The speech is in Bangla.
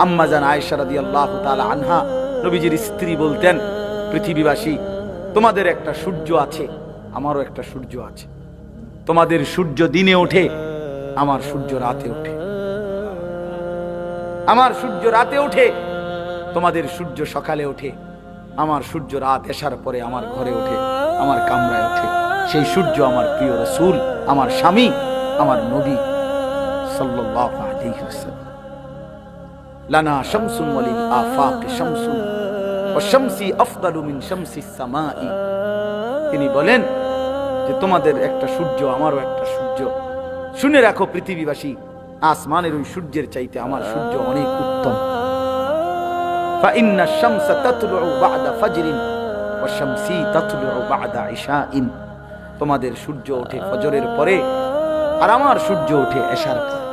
আম্মা জান আয়েশা রাদিয়াল্লাহু তাআলা আনহা নবীজির স্ত্রী বলতেন, পৃথিবীবাসী, তোমাদের একটা সূর্য আছে, আমারও একটা সূর্য আছে। তোমাদের সূর্য দিনে ওঠে, আমার সূর্য রাতে ওঠে। আমার সূর্য রাতে ওঠে, তোমাদের সূর্য সকালে ওঠে। আমার সূর্য রাত এসার পরে আমার ঘরে ওঠে, আমার কামরায় ওঠে। সেই সূর্য আমার প্রিয় রাসূল, আমার স্বামী, আমার নবী সাল্লাল্লাহু আলাইহি ওয়াসাল্লাম। লানা শামসুন ওয়ালিল আফাক শামসুন ওয়া শামসি আফদালু মিন শামসিস সামাই। তিনি বলেন যে তোমাদের একটা সূর্য, আমারও একটা সূর্য। শুনে রাখো পৃথিবীবাসী, আসমানের ওই সূর্যের চাইতে আমার সূর্য অনেক উত্তম। فإن الشمس تطلع بعد فجر والشمس تطلع بعد عشاء। তোমাদের সূর্য ওঠে ফজরের পরে, আর আমার সূর্য ওঠে এশার পরে।